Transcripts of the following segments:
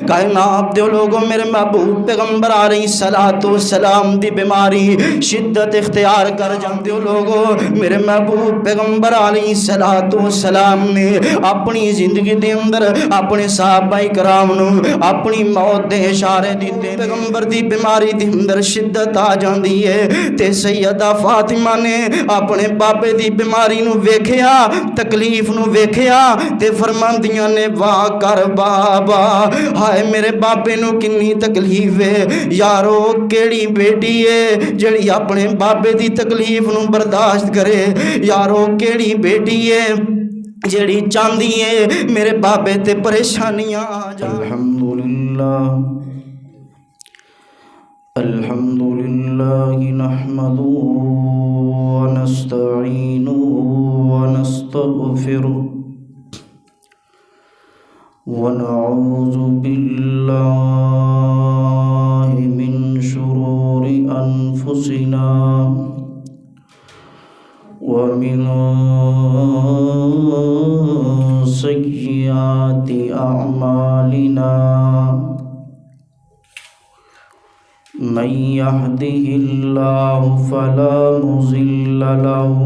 کائنات دے لوگوں میرے محبوب پیغمبر علیہ الصلوۃ والسلام دی بیماری شدت اختیار کر جاندے ہو لوگوں میرے محبوب پیغمبر علیہ الصلوۃ والسلام نے اپنی زندگی دے اندر اپنے صحابہ کرام نو اپنی موت دے اشارے دیتے پیغمبر دی بیماری دے اندر شدت آ جاندی ہے تے سیدہ فاطمہ نے اپنے بابے دی بیماری نو ویکھیا تکلیف نو ویکھیا تے فرماندیاں نے واہ کر بابا ہائے میرے بابے نو کنی تکلیف ہے یارو کیڑی بیٹی ہے جڑی اپنے بابے دی تکلیف نو برداشت کرے یارو کیڑی بیٹی ہے جڑی چاندی ہے میرے بابے تے پریشانیاں آ جائیں الحمدللہ نحمده ونستعینه ونستغفره ونعوذ باللہ من شرور انفسنا ومن سیئات اعمالنا من يهده الله فلا مضل له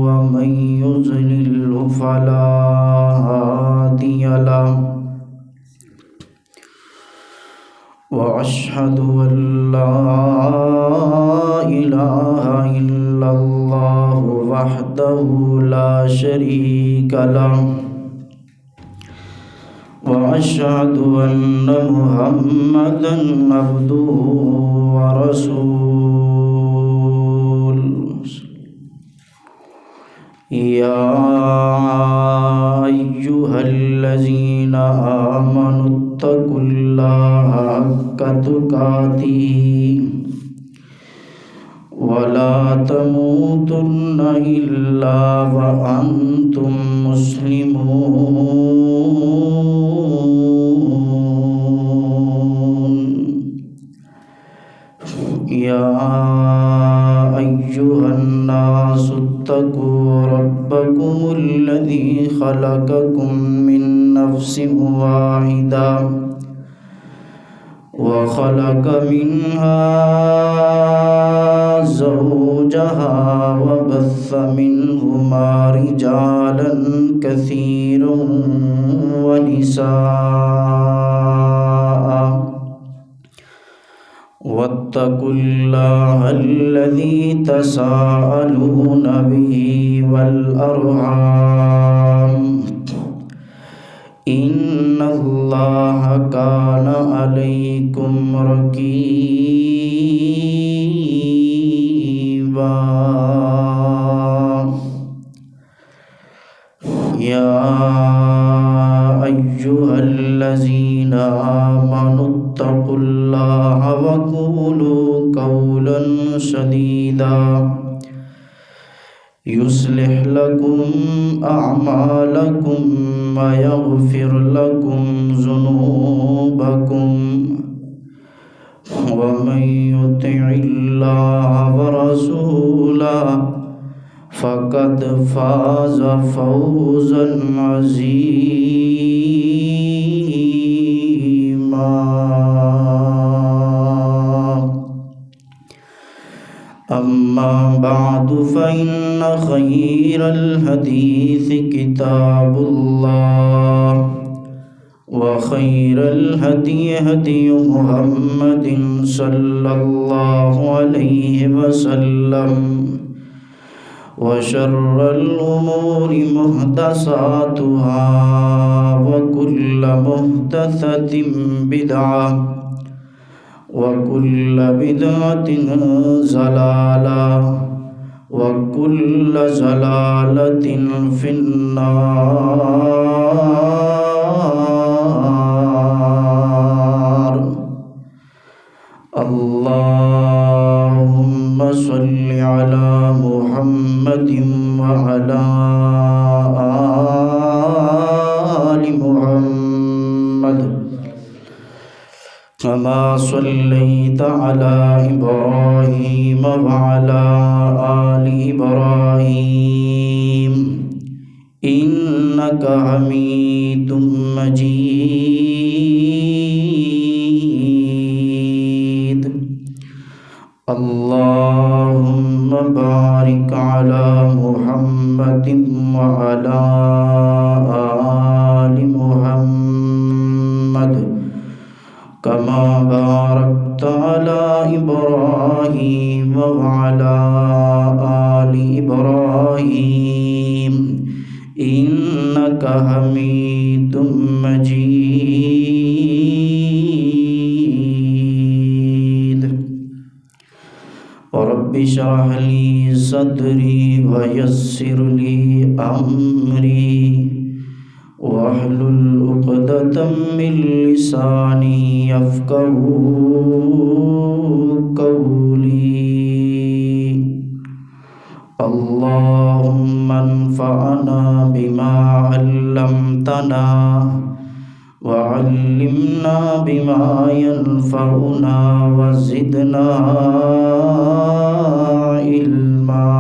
ومن يضلل فلا هادي له وأشهد أن لا إله إلا الله وحده لا شريك له وأشهد أن محمدًا عبده ورسوله يا أيها الذين آمنوا اتقوا الله حق تقاته ولا تموتن إلا وأنتم مسلمون يا أيها الناس اتقوا ربكم الذي خلقكم من نفس واحدة وخلق منها زوجها وبث منهما رجالا كثيرا ونساء واتقوا الله الذي تساءلون به والأرحام إن الله كان عليكم رقيبا يا أيها الذين آمنوا اتقوا الله وقولوا قولا سديدا يصلح لكم أعمالكم ويغفر لكم ذنوبكم ومن يطع الله ورسوله فقد فاز فوزا عظيما أما بعد فإن خير الحديث كتاب الله وخير الهدي هدي محمد صلى الله عليه وسلم وشر الأمور محدثاتها وكل محدثة بدعة وكل بدعة ضلالة وكل ضلالة في النار اللهم صل على محمد وعلى آل محمد كما صليت على إبراهيم وعلى آل إبراهيم إنك حميد مجيد اللهم بارك على محمد وعلى آل محمد كما باركت على إبراهيم وعلى آل إبراهيم إنك حميد مجيد. رب اشرح لي صدري ويسر لي أمري واحلل عقدة من لساني يفقهوا قولي. اللهم انفعنا بما علمتنا وعلمنا بما ينفعنا وزدنا علما.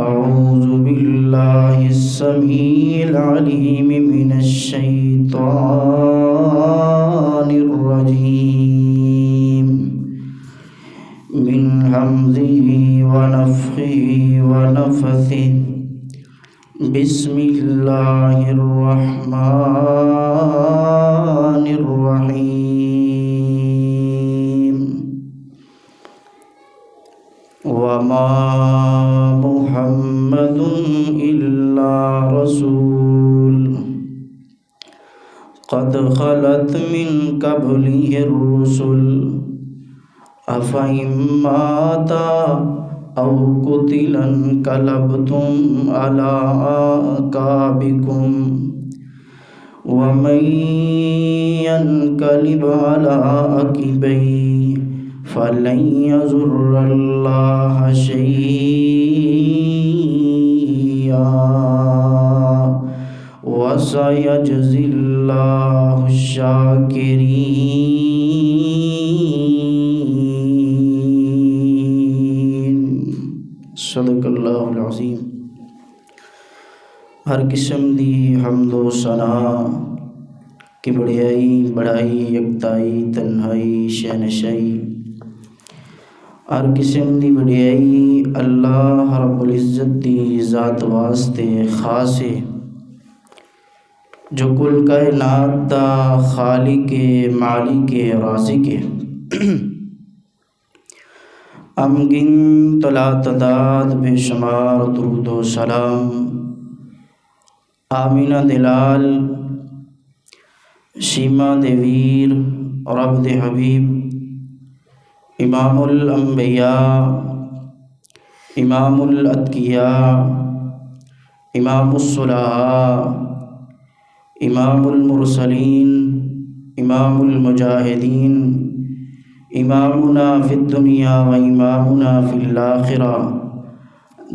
أعوذ بالله السميع العليم من الشيطان الرجيم من همزه ونفخه ونفثه. بسم الله الرحمن الرحيم. وما محمد إلا رسول قد خلت من قبله الرسل أفإن مات أو قتل انقلبتم على أعقابكم ومن ينقلب على عقبيه فلن يضر الله شيئا وسيجزي الله الشاکرین. صدق اللہ العظیم. ہر قسم دی حمد و ثنا کی بڑیائی بڑائی یکتائی تنہائی شہنشائی ہر قسم دی وڈیائی اللہ رب العزت دی ذات واسطے خاص ہے جو کل کائنات دا خالق مالک رازق ہے. امگن طلا تعداد بے شمار درود و سلام آمینہ دلال شیما دیویر رب دے حبیب امام الانبیاء امام الاتقیاء امام الصلحاء امام المرسلین امام المجاہدین امامنا فی الدنیا و امامنا فی الآخرہ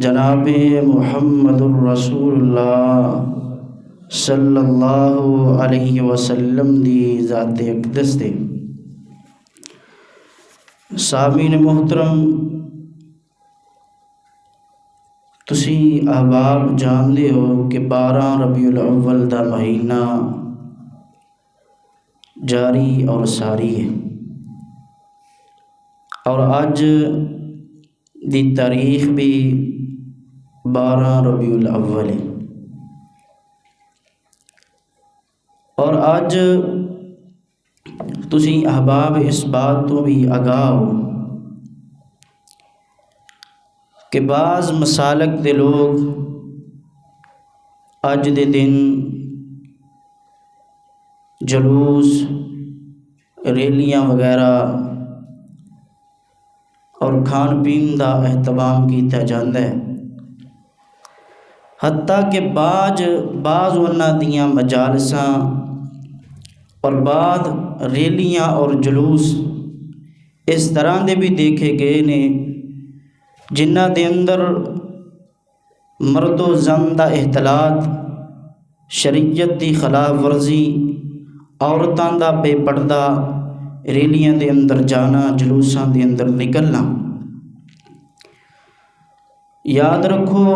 جناب محمد الرسول اللہ صلی اللہ علیہ وسلم دی ذات اقدس دے. سامعین محترم، تسی احباب جاندے ہو کہ 12 ربیع الاول دا مہینہ جاری اور ساری ہے اور اج دی تاریخ بھی 12 ربیع الاول ہے اور اج تسی احباب اس بات تو بھی آگاہ ہو کہ بعض مسالک دے لوگ اج دے دن جلوس ریلیاں وغیرہ اور کھان پین دا اہتمام کیتا جاندہ ہے. حتیٰ کہ بعض انہاں دیاں مجالساں اور بعد ریلیاں اور جلوس اس طرح دے بھی دیکھے گئے نے جنہ دے اندر مرد و زن دا اختلاط، شریعت دی خلاف ورزی، عورتاں دا بے پردہ ریلیاں دے اندر جانا، جلوساں دے اندر نکلنا. یاد رکھو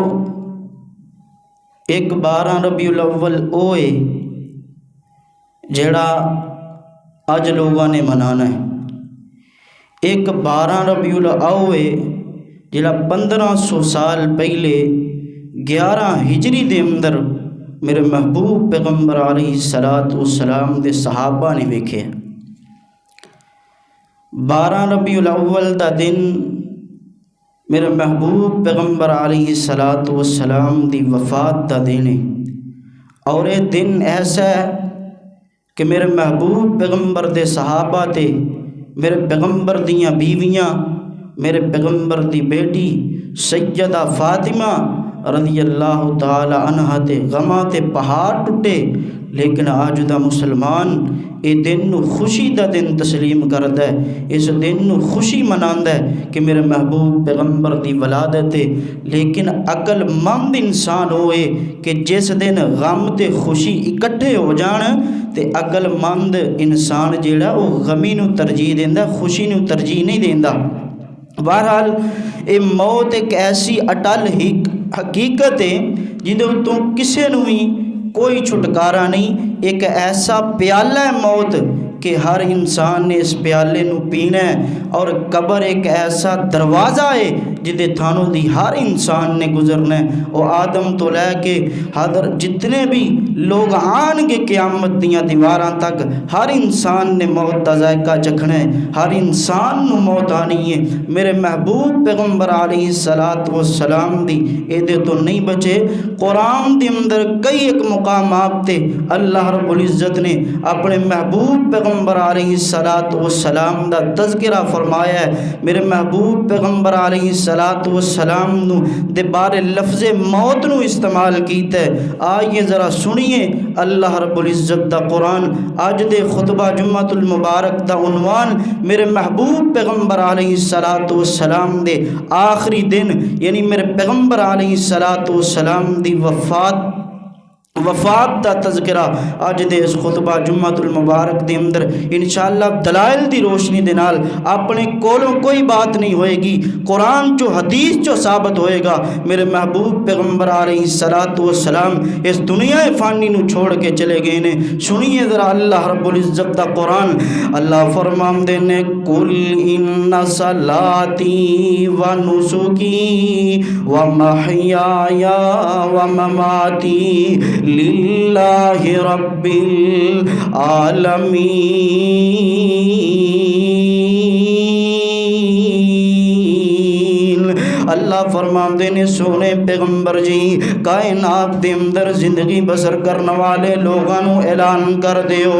ایک 12 ربیع الاول اوے جڑا اج لوگوں نے منانا ہے۔ ایک 12 ربیع الاول جڑا 1500 سال پہلے 11 ہجری دے اندر میرے محبوب پیغمبر علیہ السلام دے صحابہ نے ویکھے۔ 12 ربیع الاول دا دن میرے محبوب پیغمبر علیہ السلام دی وفات دا دن ہے، اور یہ دن ایسا ہے کہ میرے محبوب پیغمبر دے صحابہ تے میرے پیغمبر دیاں بیویاں، میرے پیغمبر دی بیٹی سیدہ فاطمہ رضی اللہ تعالی عنہ تے غماں تے پہاڑ ٹوٹے، لیکن آج دا مسلمان یہ دن نو خوشی دا دن تسلیم کردا ہے، اس دن نو خوشی مناندا ہے کہ میرے محبوب پیغمبر دی ولادت ہے۔ لیکن عقل مند انسان ہوئے کہ جس دن غم تے خوشی اکٹھے ہو جان تے عقل مند انسان جیڑا وہ غمی نو ترجیح دیندا، خوشی نو ترجیح نہیں دیندا۔ بہرحال یہ موت ایک ایسی اٹل حقیقت ہے جدوں تو کسے نو بھی کوئی چھٹکارا نہیں، ایک ایسا پیالہ ہے موت کہ ہر انسان نے اس پیالے نو پینا ہے، اور قبر ایک ایسا دروازہ ہے جدے تھانوں دی ہر انسان نے گزرنا ہے۔ وہ آدم تو لے کے حضر جتنے بھی لوگ آن گے قیامت دیاں دیواراں تک، ہر انسان نے موت دا ذائقہ چکھنا ہے، ہر انسان نو موت آنی ہے۔ میرے محبوب پیغمبر علیہ السلام دی ایدے تو نہیں بچے۔ قرآن دے اندر کئی ایک مقامات تے اللہ رب العزت نے اپنے محبوب پیغمبر علیہ السلام دا تذکرہ فرمایا ہے۔ میرے محبوب پیغمبر علیہ السلام نو دے بارے لفظ موت نو استعمال کیتا ہے۔ آئیے ذرا سنیے اللہ رب العزت دا قرآن۔ آج دے خطبہ جمعۃ المبارک دا عنوان میرے محبوب پیغمبر علیہ السلام دے آخری دن، یعنی میرے پیغمبر علیہ السلام دی وفات دا تذکرہ آج دے اس خطبہ جمعۃ المبارک دے اندر انشاءاللہ دلائل دی روشنی دے نال اپنے کولوں کوئی بات نہیں ہوئے گی، قرآن چو حدیث چو ثابت ہوئے گا۔ میرے محبوب پیغمبر علیہ السلام اس دنیا فانی نو چھوڑ کے چلے گئے نے۔ سنیے ذرا اللہ رب العزت دا قرآن۔ اللہ فرمان دے نے قل ان صلاتی و نسکی و محیایا و مماتی للہ رب العالمین۔ اللہ فرماندے نے سونے پیغمبر جی کائنات دے اندر زندگی بسر کرنے والے لوگاں نو اعلان کر دیو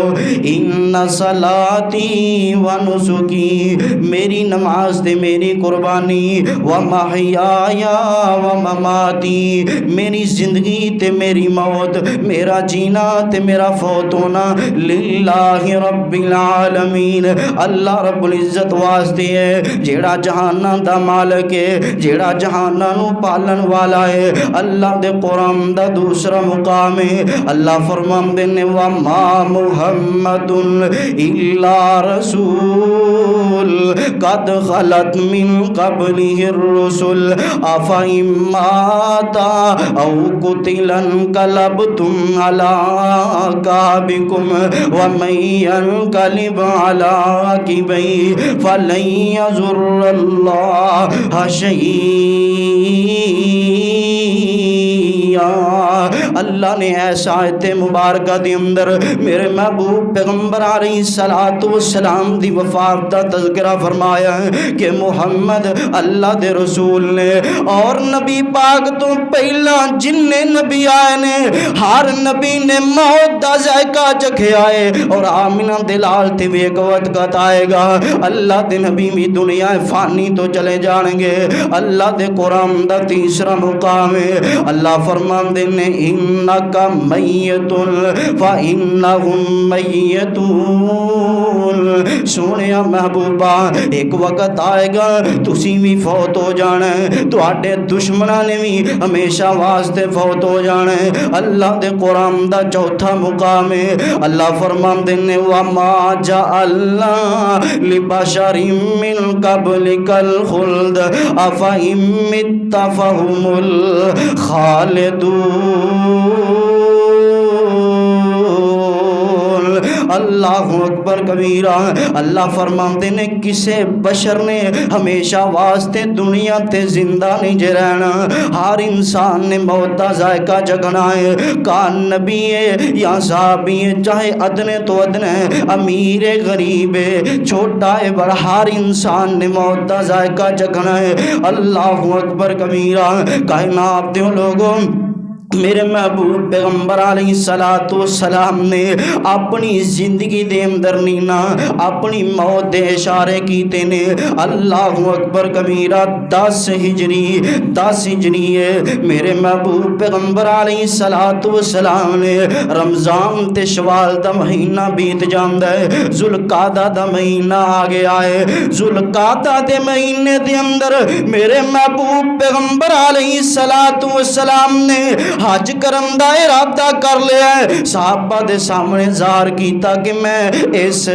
ان صلاتی و نسکی، میری نماز تے میری قربانی، و محیایا و مماتی، میری زندگی تے میری موت، میرا جینا تے میرا فوت ہونا، للہ رب العالمین، اللہ رب العزت واسطے ہے جیڑا جہاناں دا مالک ہے، جیڑا جہاناں نو پالن والا ہے۔ اللہ دے قرآن دا دوسرا مقام ہے، اللہ فرماندے نے وما محمد الا رسول قد خلت من قبلہ الرسل افئن مات او قتل انقلبتم علی اعقابکم ومن ينقلب على عقبیہ فلن یضر اللہ شیئا۔ اللہ نے ایسا آیت مبارکہ دی اندر میرے محبوب پیغمبر علیہ السلام دی وفات دا تذکرہ فرمایا ہے کہ محمد اللہ دے رسول نے، اور نبی پاک تو پہلا جننے نبی آئے نے ہر نبی نے موت دا ذائقہ چکھے آئے، اور آمنہ دلال تھی بھی ایک وقت آئے گا اللہ دے نبی بھی دنیا فانی تو چلے جانیں گے۔ اللہ دے قرآن دا تیسرا مقام ہے، اللہ فرمان دے نے انکا میتن فانہم میتون، سونیا محبوبہ ایک وقت آئے گا تسی بھی فوت ہو جانا ہے، تو آٹے دشمنہ نے بھی ہمیشہ واسطے فوت ہو جانا ہے۔ اللہ دے قرآن دا چوتھا مقام ہے، اللہ فرمان دے نے وما جعلنا لبشر من قبلک الخلد افئن مت فهم الخالدون۔ اللہ اکبر کبیرہ۔ اللہ فرماندے نے کسے بشر نے ہمیشہ واسطے دنیا تے زندہ نہیں جے رہنا، ہر انسان نے موت دا ذائقہ چکھنا ہے، کان نبی ہے یا صحابی ہے، چاہے ادنے تو ادنے امیر غریب ہے، چھوٹا ہے بڑا، ہر انسان نے موت دا ذائقہ چکھنا ہے۔ اللہ اکبر کبیرہ۔ کائنات دے لوگوں، میرے محبوب پیغمبر علیہ السلام نے اپنی زندگی دے اندر نینا اپنی موت دے اشارے کیتے نے۔ اللہ اکبر کبیرہ۔ 10 ہجری ہے، میرے محبوب پیغمبر علیہ السلام نے رمضان تے شوال دا مہینہ بیت جاندا ہے، ذوالقعدہ دا مہینہ آ گیا ہے۔ ذوالقعدہ دے مہینے دے اندر میرے محبوب پیغمبر علیہ السلام نے حج کرن دا ارادہ کر لیا ہے۔ صحابہ دے سامنے ظاہر کیتا کہ میں اس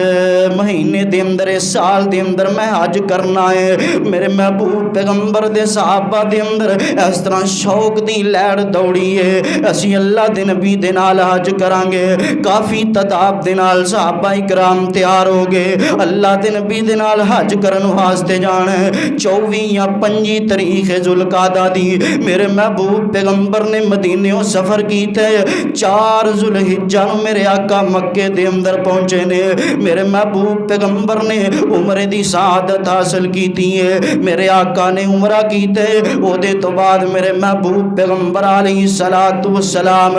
مہینے دے اندر، اس سال دے اندر میں حج کرنا ہے۔ میرے محبوب پیغمبر دے صحابہ دے اندر اس طرح شوق دی لہر دوڑی ہے، اسی اللہ دے نبی دے نال حج کران گے۔ کافی تعداد دے نال صحابہ اکرام تیار ہو گئے، اللہ دے نبی دے نال حج کرن واسطے جانا ہے۔ 24 یا 25 تاریخ ذوالقعدہ دی میرے محبوب پیغمبر نے مدینے سفر کیتے، 4 ذوالحجہ نو میرے آقا مکے دے اندر پہنچے نے۔ میرے محبوب پیغمبر نے عمرے دی سعادت حاصل کیتی ہے، میرے آقا نے عمرہ کیتے، او دے تو بعد میرے محبوب پیغمبر علیہ السلام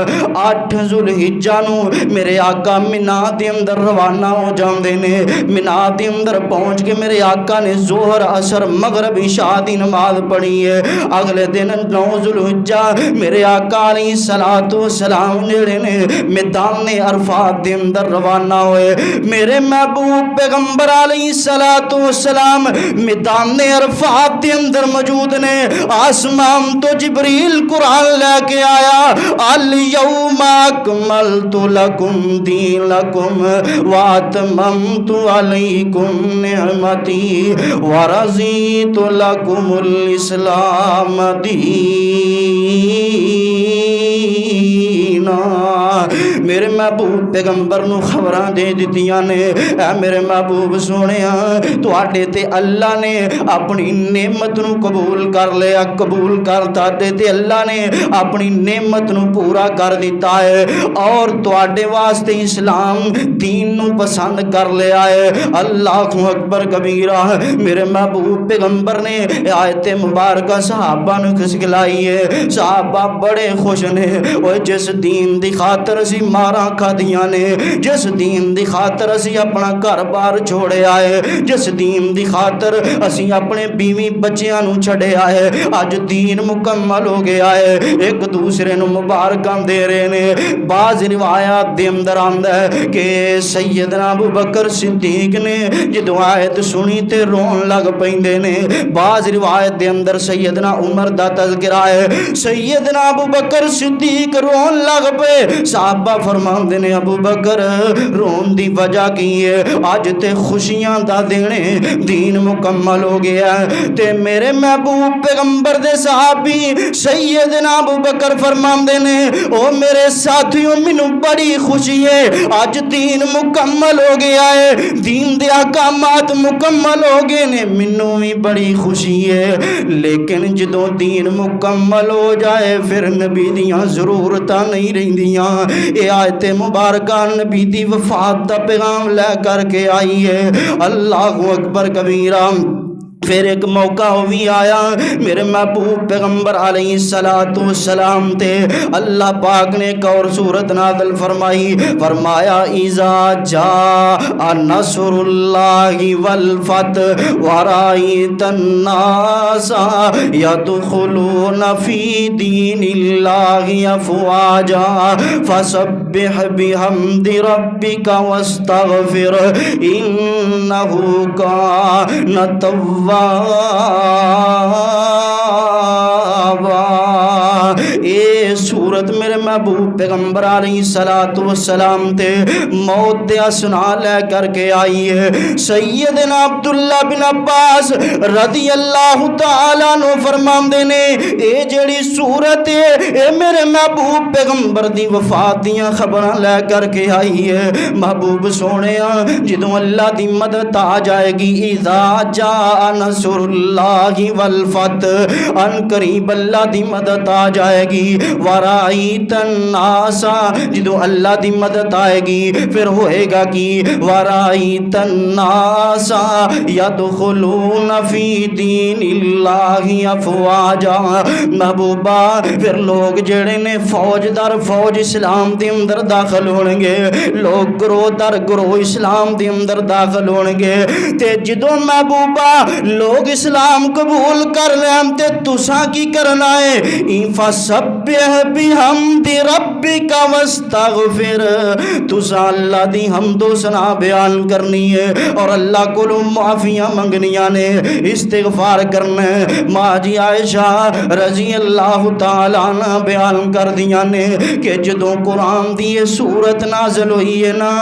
8 ذوالحجہ نو میرے آقا مینا دے اندر روانہ ہو جاندے نے۔ مینا دے اندر پہنچ کے میرے آقا نے ظہر عصر مغرب عشاء دی نماز پڑھی ہے۔ اگلے دن 9 ذوالحجہ میرے آقا علیہ السلام جڑے نے میدان عرفات دے اندر روانہ ہوئے۔ میرے محبوب پیغمبر علیہ السلام میدان عرفات دے اندر موجود نے۔ آسمان تو جبریل قرآن لے کے آیا، الیوم اکملت لکم دینکم واتممت علیکم نعمتی ورضیت لکم الاسلام دین۔ میرے محبوب پیغمبر نو خبراں دے دتیاں نے، اے میرے محبوب سونیا تواڈے تے اللہ نے اپنی نعمت نو قبول کر لیا، قبول کرتا تے اللہ نے اپنی نعمت نو پورا کر دیتا ہے اور تواڈے واسطے اسلام دین نو پسند کر لیا ہے۔ اللہ اکبر کبیرہ۔ میرے محبوب پیغمبر نے آیت مبارکہ صحابہ نو کھسکلائی ہے، صحابہ بڑے خوش نے۔ اوے جس دین دی خاطر اسی ماراں کھادیاں نے، جس دین دی خاطر اسی اپنا گھر بار چھوڑے آئے، جس دین دی خاطر اسی اپنے بیوی بچیاں نو چھڑے آئے، اج دین مکمل ہو گیا ہے، ایک دوسرے نو مبارکاں دے رہے نے۔ بعض روایات دے اندر آندا ہے کہ سیدنا ابو بکر صدیق نے جدوں آیت سنی تے رون لگ پیندے نے۔ بعض روایت دے اندر سیدنا عمر دا تذکرہ ہے، سیدنا ابو بکر صدیق رون لگ پے۔ صحابہ فرماندے نے ابو بکر رون دی وجہ کی ہے؟ اج تے خوشیاں دا دینے دین مکمل ہو گیا ہے۔ تے میرے محبوب پیغمبر دے صحابی سیدنا ابو بکر فرماندے نے او میرے ساتھیوں مینوں بڑی خوشی ہے، اج دین مکمل ہو گیا ہے، دین دے احکامات مکمل ہو گئے نے، مینوں بھی بڑی خوشی ہے۔ لیکن جدوں دین مکمل ہو جائے پھر نبی دیاں ضرورتاں نہیں رہندیاں۔ اے آیت مبارکہ نبی دی وفات دا پیغام لے کر کے آئی ہے۔ اللہ اکبر کبیرہ۔ پھر ایک موقع بھی آیا میرے محبوب پیغمبر علیہ السلام تے اللہ پاک نے ایک اور سورت نازل فرمائی، فرمایا اذا جاء نصر اللہ والفتح ورأیت الناس يدخلون فی دین اللہ افواجا فسبح بحمد ربک واستغفر انہ کان توابا۔ اے سورت صورت میرے محبوب پیغمبر علیہ السلام تے موت دے سنا لے کر کے آئی ہے۔ سیدنا عبداللہ بن عباس رضی اللہ تعالیٰ عنہ فرماندے نے اے جڑی صورت ہے اے میرے محبوب پیغمبر دی وفات دیاں خبراں لے کر کے آئی ہے۔ محبوب سونے جدوں اللہ دی مدد آ جائے گی، اذا جاء نصر اللہ والفتح، ان قریب اللہ دی مدد آ جائے گی۔ ورائیت الناس، جدوں اللہ دی مدد آئے گی پھر ہوئے گا کی ورائیت الناس یدخلون فی دین اللہ افواجا۔ محبوبہ پھر لوگ جڑے نے فوج در فوج اسلام دے اندر داخل ہون گے، لوگ گروہ در گروہ اسلام دے اندر داخل ہون گے۔ تے جدوں محبوبہ لوگ اسلام قبول کر لیں تے تساں کی کرنا ہے، فسبح بحمد ربک واستغفر، تساں اللہ دی حمد و ثنا بیان کرنی ہے اور اللہ کو معافیاں منگنیاں نے، استغفار کرنا ہے۔ ماں جی عائشہ رضی اللہ تعالیٰ عنہ بیان کر دیاں نے کہ جدوں قرآن دی یہ سورت نازل ہوئی ہے نا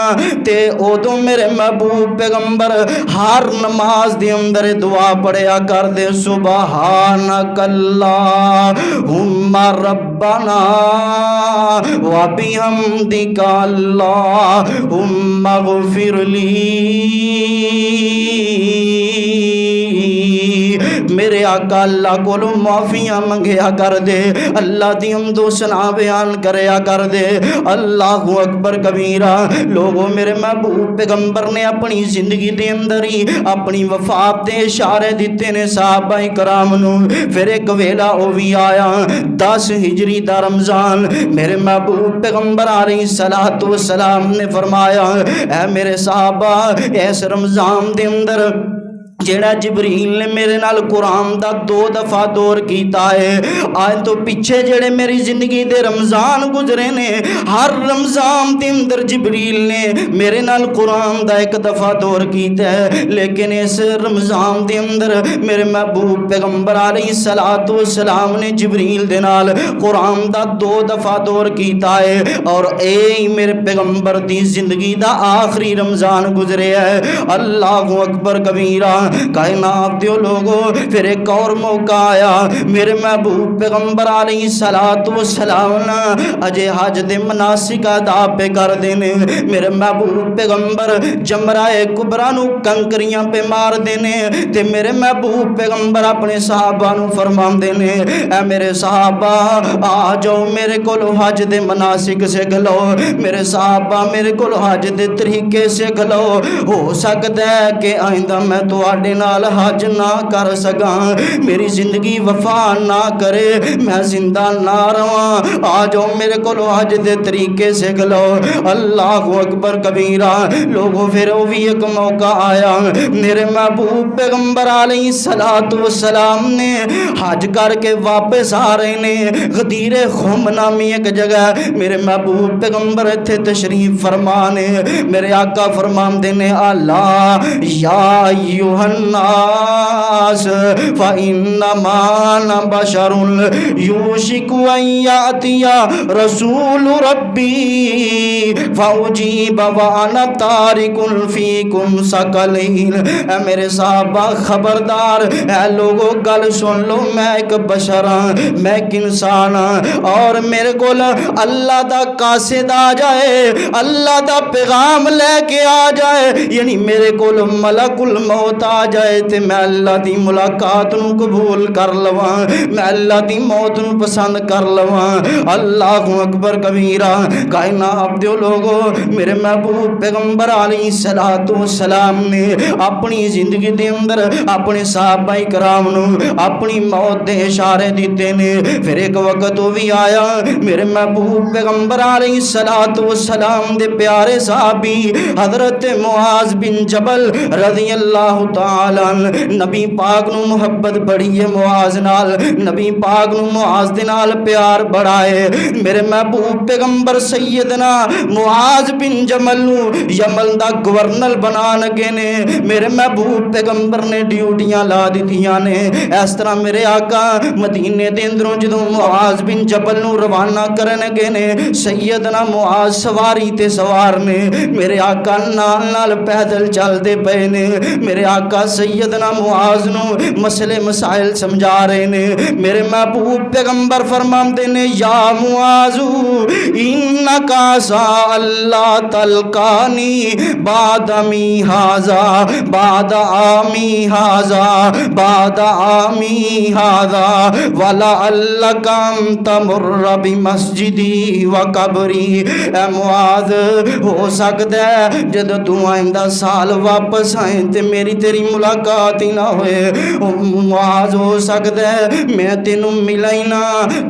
تے ادوں میرے محبوب پیغمبر ہر نماز دے اندر دعا پڑھیا کر دے، سبحانک اللہم ربنا وبحمدک اللہم اغفر لی۔ میرے آقا اللہ کو معافیاں منگیا کر دے، اللہ دی حمد و ثنا بیان کریا کر دے۔ اللہ اکبر کبیرہ۔ لوگوں میرے محبوب پیغمبر نے اپنی زندگی دے اندر ہی اپنی وفات دے اشارے دیتے نے صحابہ کرام نو۔ پھر ایک ویلا او بھی آیا 10 ہجری دا رمضان، میرے محبوب پیغمبر علیہ السلام نے فرمایا اے میرے صحابہ اس رمضان دے اندر جیڑا جبریل نے میرے نال قرآن دا 2 دفعہ دور کیتا ہے، آج تو پیچھے جیڑے میری زندگی دے رمضان گزرے نے ہر رمضان دے اندر جبریل نے میرے نال قرآن دا 1 دفعہ دور کیتا ہے، لیکن اس رمضان دے اندر میرے محبوب پیغمبر علیہ السلام نے جبریل دے نال قرآن دا 2 دفعہ دور کیتا ہے، اور اے میرے پیغمبر دی زندگی دا آخری رمضان گزرے ہے۔ اللہ اکبر کبیرہ۔ کائنات دیو لوگوں پھر ایک اور موقع آیا، میرے محبوب پیغمبر علیہ السلام اجے حج دے مناسک ادا پہ کر دینے، میرے محبوب پیغمبر جمرہ کبریٰ نو کنکریاں پہ مار دینے، تے میرے محبوب پیغمبر اپنے صحابہ نو فرمان دینے اے میرے صحابہ آ جاؤ میرے کولو حج دے مناسک سے گلو، میرے صحابہ میرے کولو حج دے طریقے سے گلو، ہو سکتا ہے کہ آئندہ میں تو آڈے نال حج نہ کر سکاں، میری زندگی وفا نہ کرے، میں زندہ نہ رواں، آ جاؤ میرے کو حج دے طریقے سے گلو۔ اللہ اکبر کبیرہ۔ لوگوں پھر وہ بھی ایک موقع آیا، میرے محبوب پیغمبر علیہ السلام نے حج کر کے واپس آ رہے نے، غدیر خم نامی ایک جگہ، میرے محبوب پیغمبر اتھے تشریف فرمانے، میرے آقا فرمان دینے اللہ یا ایوہ الناس فإنما أنا بشر يوشك أن يأتي رسول ربي فأجيب وأنا تارك فيكم ثقلين۔ اے میرے صحابہ خبردار، اے لوگوں گل سن لو، میں ایک بشر ہاں، میں ایک انسان ہاں، اور میرے کو اللہ دا قاصد آ جائے، اللہ دا پیغام لے کے آ جائے، یعنی میرے کو ملک الموت آ جائے تے میں اللہ دی ملاقات نو قبول کر لواں، میں اللہ دی موت نو پسند کر لواں۔ اللہ اکبر کبیرہ۔ کائنات دے لوگوں، میرے محبوب پیغمبر علیہ السلام نے اپنی زندگی دے اندر اپنے صحابہ کرام نو اپنی موت دے اشارے دیتے نے۔ پھر ایک وقت وہ بھی آیا، میرے محبوب پیغمبر علیہ السلام دے پیارے صحابی حضرت معاذ بن جبل رضی اللہ تعالی تعالی نبی پاک نو محبت بڑی ہے معاذ نال، نبی پاک نو معاذ دے نال پیار بڑا ہے۔ میرے محبوب پیغمبر سیدنا معاذ بن جمل نو یمن دا گورنر بنا لگے نے، میرے محبوب پیغمبر نے ڈیوٹیاں لا دتیاں نے۔ اس طرح میرے آقا مدینے دے اندروں جدوں معاذ بن جبل نو روانہ کرن گے نے، سیدنا معاذ سواری تے سوار نے، میرے آقا نال نال پیدل چل دے پے نے۔ میرے آقا سیدنا معاذ نو مسئلے مسائل سمجھا رہے نے۔ میرے محبوب پیغمبر فرماندے نے یا معاذ انکا سا اللہ تلقانی بعد می ھذا بعد عامی ھذا بعد عامی ھذا ولعلک ان تمر بمسجدی و قبری۔ اے معاذ ہو سکتا ہے جد تو آئندہ سال واپس آئیں تے میری تیری ملاقات ہی نہ ہوئے۔ معاذ ہو سکتا ہے میں تینوں ملا ہی نہ،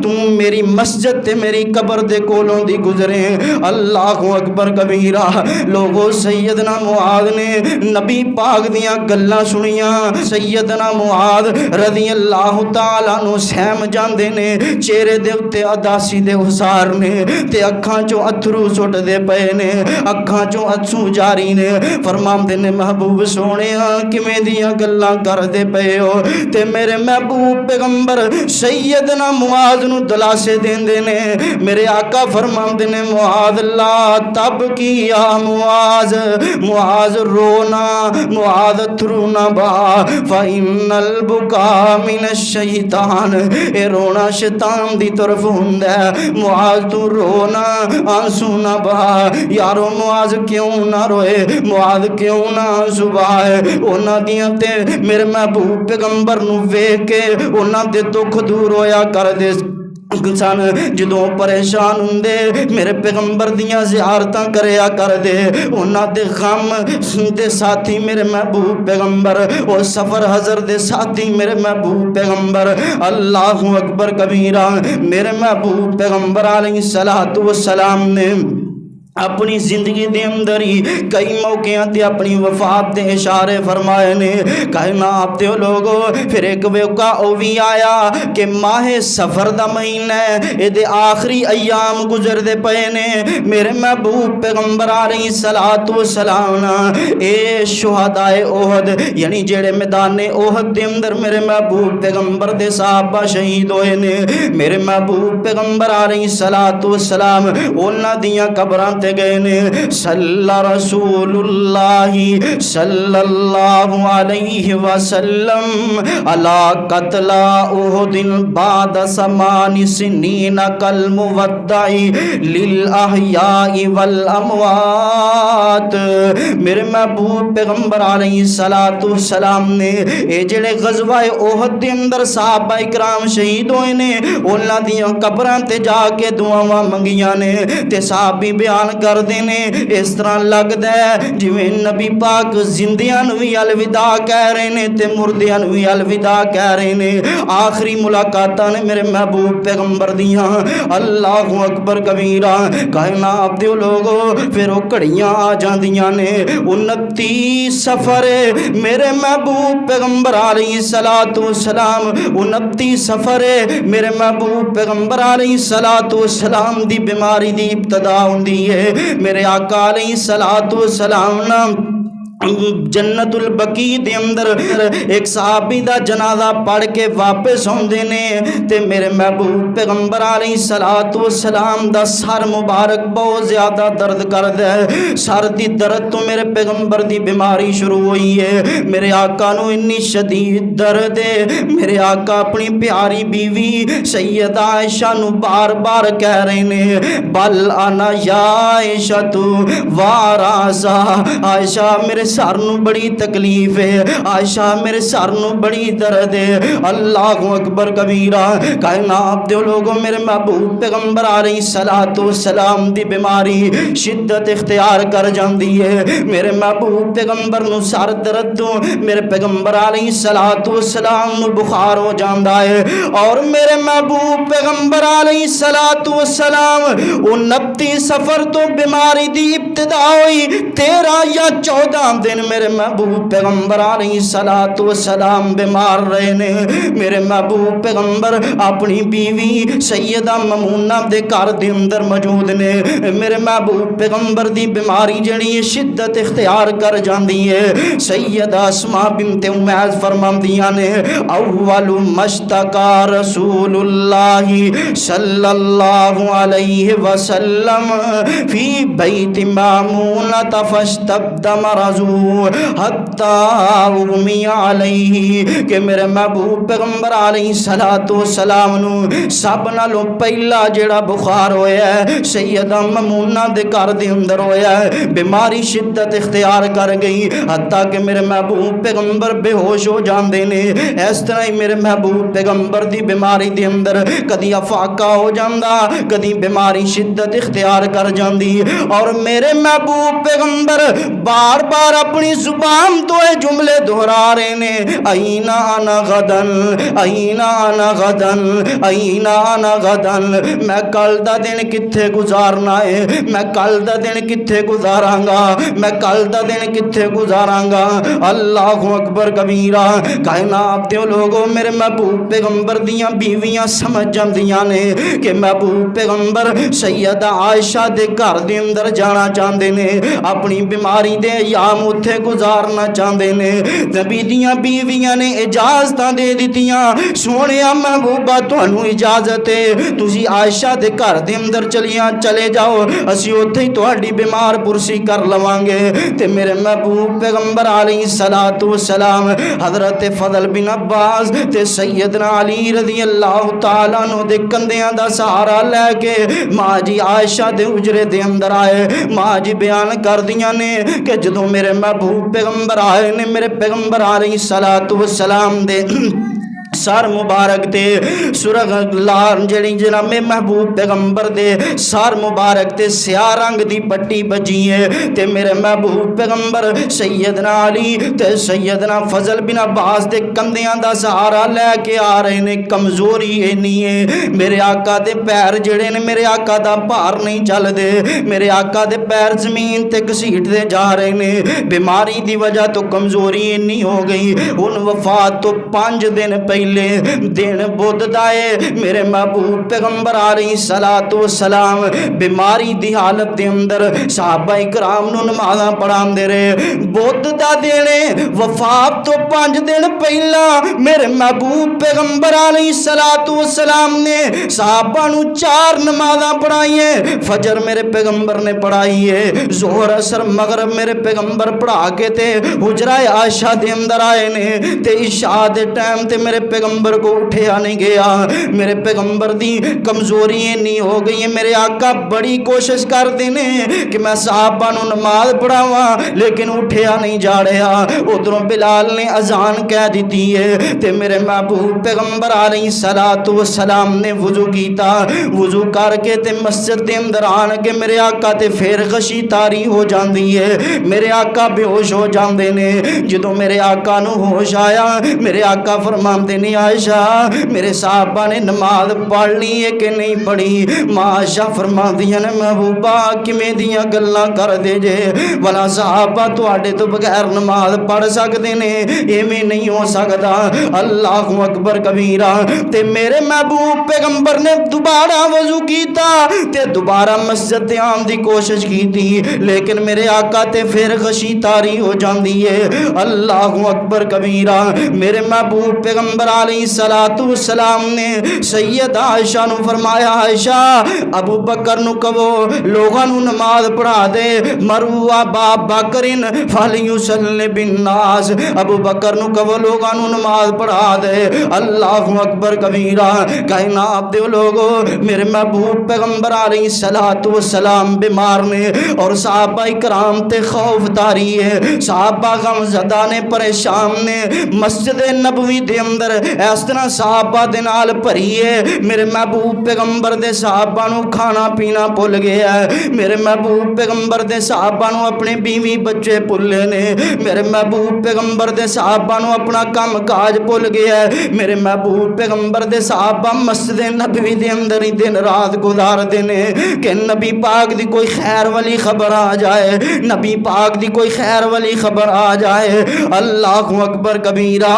تم میری مسجد تے میری قبر دے کولوں دی گزرے۔ اللہ اکبر کبیرہ۔ لوگو سیدنا معاذ نے نبی پاک دیاں گلاں سنیاں، سیدنا معاذ رضی اللہ تعالیٰ عنہ سہم جاندے نے، چہرے دے اتے اداسی دے حسار نے تے اکھاں چوں اتھرو سٹ دے پے نے، اکھاں چوں اتھرو جاری نے۔ فرماندے نے محبوب سونےاں کیویں دیاں گلاں کر دے پے ہو؟ تے میرے محبوب پیغمبر سیدنا معاذ نو دلاسے دیندے نے۔ میرے آقا فرماندے نے معاذ لا تب کی یا معاذ، معاذ رونا، معاذ اتھرو نہ بہا فإن البکا من الشیطان، اے رونا شیطان دی طرف ہوندا ہے۔ معاذ تو رونا آنسو نہ بہا۔ یارو معاذ کیوں نہ روئے، معاذ کیوں نہ آنسو بہائے؟ انہاں دیاں تے میرے محبوب پیغمبر نو ویکھ کے انہاں دے دکھ دور ہویا کر دے سن۔ جدوں پریشان ہوندے میرے پیغمبر دیاں زیارتاں کریا کر دے، انہاں دے غم دے ساتھی میرے محبوب پیغمبر، او سفر حضر دے ساتھی میرے محبوب پیغمبر۔ اللہ اکبر کبیرہ۔ میرے محبوب پیغمبر علیہ السلام نے اپنی زندگی دے اندر ہی کئی موقعوں تے اپنی وفات دے اشارے فرمائے نے۔ کہنا آپ تے لوگو پھر ایک موقع او بھی آیا کہ ماہ سفر دا مہینہ ہے، اے دے آخری ایام گزر دے پے نے۔ میرے محبوب پیغمبر علیہ السلام اے شہدائے احد یعنی جڑے میدان احد دے اندر میرے محبوب پیغمبر دے صحابہ شہید ہوئے نے۔ میرے محبوب پیغمبر علیہ السلام انہاں دیاں قبراں تے گئے نے۔ صلی رسول اللہ صلی اللہ علیہ وسلم علی قتل احد بعد 8 سنین کالمودع للاحیاء والاموات۔ میرے محبوب پیغمبر علیہ السلام نے اے جڑے غزوہ احد دے اندر صحابہ اکرام شہید ہوئے نے، انہاں دیاں قبراں تے جا کے دعاواں منگیاں نے تے صحابی بیان کر دینے اس طرح لگدا ہے جویں نبی پاک زندیاں نو وی الوداع کہہ رہے نے تے مردیاں نو وی الوداع کہہ رہے نے۔ آخری ملاقاتاں نے میرے محبوب پیغمبر دیاں۔ اللہ اکبر کبیرہ۔ کہنا آپ دیو لوگو پھر وہ گھڑیاں آ جاندیاں نے۔ 29 سفر میرے محبوب پیغمبر علیہ السلام 29 سفر میرے محبوب پیغمبر علیہ السلام دی بیماری دی ابتدا ہوندی ہے۔ میرے آقا علیہ السلام جنت البقیع دے اندر ایک صحابی دا جنازہ پڑھ کے واپس ہوندے نے تے میرے محبوب پیغمبر علیہ السلام دا سر مبارک بہت زیادہ درد کردا ہے۔ سر دی درد تو میرے پیغمبر دی بیماری شروع ہوئی ہے۔ میرے آقا نو اتنی شدید درد ہے، میرے آقا اپنی پیاری بیوی سیدہ عائشہ نو بار بار کہہ رہے نے بل انا یا عائشہ تو واراسا، عائشہ میرے سر نو بڑی تکلیف ہے، عائشہ میرے سر نو بڑی درد ہے۔ اللہ اکبر کبیرہ۔ کہنا آپ دے لوگوں میرے محبوب پیغمبر علیہ السلام دی بیماری شدت اختیار کر جاندی ہے۔ میرے محبوب پیغمبر نو سر درد تو میرے پیغمبر علیہ السلام نو بخار ہو جاندا ہے، اور میرے محبوب پیغمبر علیہ السلام 29 سفر تو بیماری دی ابتدا ہوئی 13 یا 14 دن میرے محبوب پیغمبر علیہ الصلوۃ والسلام بیمار رہے نے. میرے محبوب پیغمبر اپنی بیوی سیدہ ممونہ دے گھر دے اندر موجود نے. میرے محبوب پیغمبر دی بیماری جڑی ہے شدت اختیار کر جاندی ہے. سیدہ اسماء بنت امیس فرماندیاں نے اول مشتکا رسول اللہ صلی اللہ علیہ وسلم فی بیت مامونۃ فاشتد مرضہ حتی اغمی علیہ کہ میرے محبوب پیغمبر علیہ الصلوۃ والسلام نو سب نالوں پہلا جڑا بخار ہویا ہے سیدہ ممونہ دے گھر دے اندر ہویا ہے. بیماری شدت اختیار کر گئی حتیٰ کہ میرے محبوب پیغمبر بے ہوش ہو جاندے نے. اس طرح ہی میرے محبوب پیغمبر دی بیماری دے اندر کدی افاقہ ہو جاندا کدی بیماری شدت اختیار کر جاندی اور میرے محبوب پیغمبر بار بار اپنی زبان تو یہ جملے دہرا رہے نے اینا انا غدن اینا انا غدن اینا انا غدن. میں کل دا دن کتھے گزارنا ہے میں کل دا دن کتھے گزاراں گا میں کل دا دن کتھے گزاراں گا. اللہ اکبر کبیرہ. کائنات دے لوگوں میرے محبوب پیغمبر دیاں بیویاں سمجھ جاندیاں نے کہ محبوب پیغمبر سیدہ عائشہ دے گھر دے اندر جانا چاہندے نے اپنی بیماری دے ایام اتھے گزارنا چاہندے نے. نبی دیاں بیویاں نے اجازتاں دے دتیاں سونیا محبوبہ تانوں اجازت ہے تسی عائشہ دے گھر دے اندر چلے جاؤ اسی اوتھے ہی تہاڈی بیمار پرسی کر لواں گے. تے میرے محبوب پیغمبر علیہ الصلوۃ والسلام حضرت فضل بن عباس تے سیدنا علی رضی اللہ تعالی عنہ دے کندیاں دا سہارا لے کے ماں جی عائشہ دے حجرے دے اندر آئے. ماں جی بیان کر دیاں نے کہ جدوں میرے محبوب پیغمبر آئے نے میرے پیغمبر علیہ الصلوۃ والسلام دے سر مبارک تے سرخ لال جڑی جناب محبوب پیغمبر دے سر مبارک تے سیاہ رنگ دی پٹی بجی ہے تے میرے محبوب پیغمبر سیدنا علی تے سیدنا فضل بن عباس دے کندیاں دا سہارا لے کے آ رہے نے. کمزوری اینی ہے میرے آقا دے پیر جڑے نے میرے آقا دا بھار نہیں چل دے میرے آقا دے پیر زمین تے گھسیٹ دے جا رہے نے. بیماری دی وجہ تو کمزوری اینی ہو گئی. ان وفات تو 5 دن پہلے دن بدھ دائے میرے محبوب پیغمبر علیہ الصلوۃ والسلام بیماری دی حالت دے اندر صحابہ کرام نو نمازاں پڑھاندے رہے. بدھ دا دن وفات تو 5 دن پہلا میرے محبوب پیغمبر علیہ الصلوۃ والسلام نے صحابہ نو 4 نمازاں پڑھائی ہیں. فجر میرے پیغمبر نے پڑھائی ہے ظہر اثر مغرب میرے پیغمبر پڑھا کے تے حجرہ عائشہ دے اندر آئے نے تے عشاء دے ٹائم تے میرے پیغمبر کو اٹھیا نہیں گیا. میرے پیغمبر دی کمزوری نہیں ہو گئی. میرے آقا بڑی کوشش کر دینے کہ میں صحابہ نو نماز پڑھاواں لیکن اٹھیا نہیں جا رہا. ادھروں بلال نے اذان کہہ دیتی ہے تے میرے محبوب پیغمبر علیہ الصلوۃ والسلام نے وضو کیتا. وضو کر کے تے مسجد دے اندر آن کے میرے آقا تے پھر غشی تاری ہو جاندی ہے. میرے آقا بے ہوش ہو جاندے نے. جدوں میرے آقا نو ہوش آیا میرے آقا فرماندے نے عائشہ میرے صحابہ نے نماز پڑھ لی ہے کہ نہیں پڑھی. ماں عائشہ فرماندیاں نے محبوبہ کیویں دیاں گلاں کر دے جے والا صحابہ تواڈے تو بغیر نماز پڑھ سکدے نے ایویں نہیں ہو سکدا. اللہ اکبر کبیرہ. تے میرے محبوب پیغمبر نے دوبارہ وضو کیتا تے دوبارہ مسجد تے آن دی کوشش کیتی لیکن میرے آقا تے پھر غشی تاری ہو جاندی ہے. اللہ اکبر کبیرہ. میرے محبوب پیغمبر علیہ الصلوۃ والسلام نے سیدہ عائشہ نو فرمایا عائشہ ابو بکر نو کہو لوگاں نو نماز پڑھا دے. مرو ابا بکرن فلیصلی بالناس. ابو بکر نو کہو لوگاں نو نماز پڑھا دے. اللہ اکبر کبیرہ. کائنات دے لوگو میرے محبوب پیغمبر علیہ الصلوۃ والسلام بیمار نے اور صحابہ کرام تے خوف تاری ہے. صحابہ غم زدہ نے پریشان نے. مسجد نبوی دے اندر اس طرح صحابہ دے نال بھری ہے. میرے محبوب پیغمبر دے صحابہ نو کھانا پینا بھول گیا ہے. میرے محبوب پیغمبر دے صحابہ نو اپنے بیوی بچے بھولے نے. میرے محبوب پیغمبر دے صحابہ نو اپنا کام کاج بھول گیا ہے. میرے محبوب پیغمبر دے صحابہ مسجد نبوی دے اندر ہی دن رات گزار دینے کہ نبی پاک دی کوئی خیر والی خبر آ جائے, نبی پاک دی کوئی خیر والی خبر آ جائے. اللہ اکبر کبیرہ.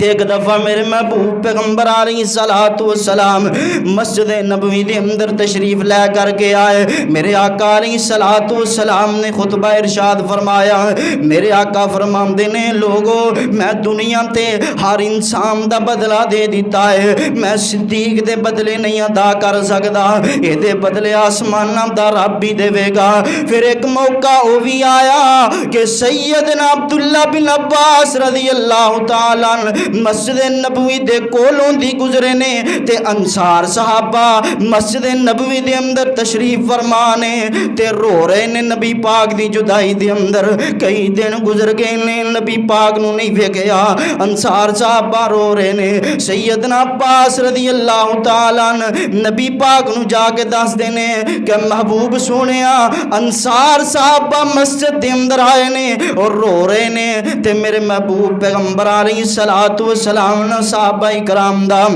ایک دفعہ میرے محبوب پیغمبر علیہ الصلوۃ والسلام مسجد نبوی دے اندر تشریف لے کر کے آئے. میرے آقا علیہ الصلوۃ والسلام نے خطبہ ارشاد فرمایا. میرے آقا فرماندے نے لوگو میں دنیا تے ہر انسان دا بدلہ دے دیتا ہے, میں صدیق دے بدلے نہیں ادا کر سکدا, اے دے بدلے آسماناں دا رب بھی دے گا. پھر ایک موقع او بھی آیا کہ سیدنا عبداللہ بن عباس رضی اللہ تعالی مسجد نبوی دے کولوں دی گزرے نے تے انصار صحابہ مسجد نبوی دے اندر تشریف فرمانے تے رو رہے نے نبی پاک دی جدائی دے اندر. کئی دن گزر گئے نے نبی پاک نو نہیں ویکھیا, انصار صحابہ رو رہے نے. سیدنا عباس رضی اللہ تعالی نبی پاک نو جا کے دس دینے کہ محبوب سونیا انصار صحابہ مسجد دے اندر آئے نے اور رو رہے نے تے میرے محبوب پیغمبر علیہ الصلوۃ والسلام نے صحابہ کرام دا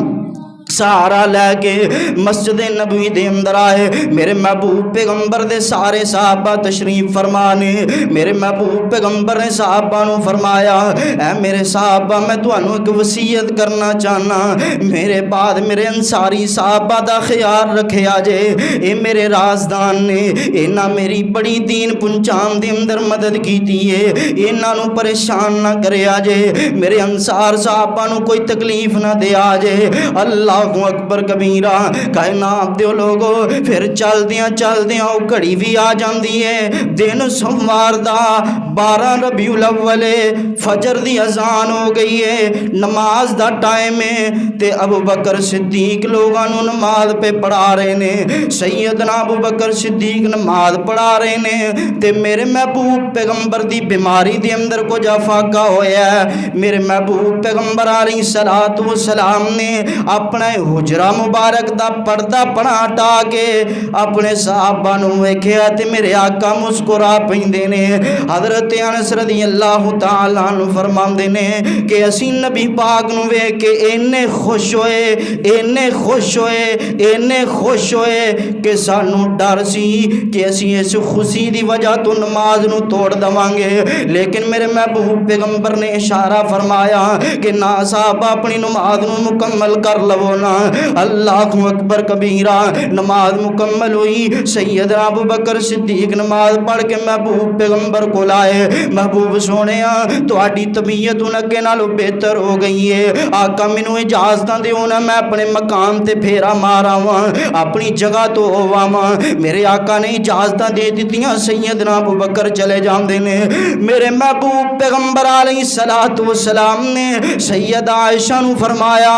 سہارا لے کے مسجد نبوی دے اندر آئے. میرے محبوب پیغمبر دے سارے صحابہ تشریف فرمانے. میرے محبوب پیغمبر نے صحابہ نو فرمایا اے میرے صحابہ میں تانوں ایک وصیت کرنا چاہنا, میرے بعد میرے انصاری صحابہ دا خیال رکھیا جے. اے میرے رازدان نے, انہاں میری بڑی دین پہنچان دے اندر مدد کیتی ہے, انہاں نو پریشان نہ کریا جے. میرے انصار صحابہ نو کوئی تکلیف نہ دیا جے. اللہ اکبر کبیرہ. کائنات دے لوگو پھر چل دیاں او گھڑی بھی آ جاندی ہے دن سوموار دا 12 ربیع الاول, فجر دی اذان ہو گئی ہے, نماز دا ٹائم ہے تے ابو بکر صدیق لوگاں نو نماز پہ پڑھا رہے نے. سیدنا ابو بکر صدیق نماز پڑھا رہے نے تے میرے محبوب پیغمبر دی بیماری دے اندر کو جا فاقہ ہویا ہے. میرے محبوب پیغمبر علیہ الصلوۃ والسلام نے اپنا حجرہ مبارک دا پردہ پڑا ہٹا کے اپنے صحابہ نو ویکھیا تے میرے آقا مسکرا پیندے نے. حضرت انس رضی اللہ تعالی عنہ فرماندے نے کہ اسی نبی پاک نو ویکھ کے اینے خوش ہوئے کہ سانو ڈر سی کہ اسی اس خوشی دی وجہ تو نماز نو توڑ دواں گے. لیکن میرے محبوب پیغمبر نے اشارہ فرمایا کہ نا صحابہ اپنی نماز نو مکمل کر لو نا. اللہ اکبر کبیرہ. نماز مکمل ہوئی. سیدنا ابو بکر صدیق نماز پڑھ کے محبوب پیغمبر کو لائے. محبوب سونیا تہاڈی طبیعت ہن اگے نالوں بہتر ہو گئی ہے, آقا مینوں اجازت دیو نا میں اپنے مقام تے پھیرا ماراواں, اپنی جگہ تو ہوواں. میرے آقا نے اجازت دے دتیاں. سیدنا ابو بکر چلے جاندے نے. میرے محبوب پیغمبر علیہ الصلوۃ والسلام نے سیدہ عائشہ نو فرمایا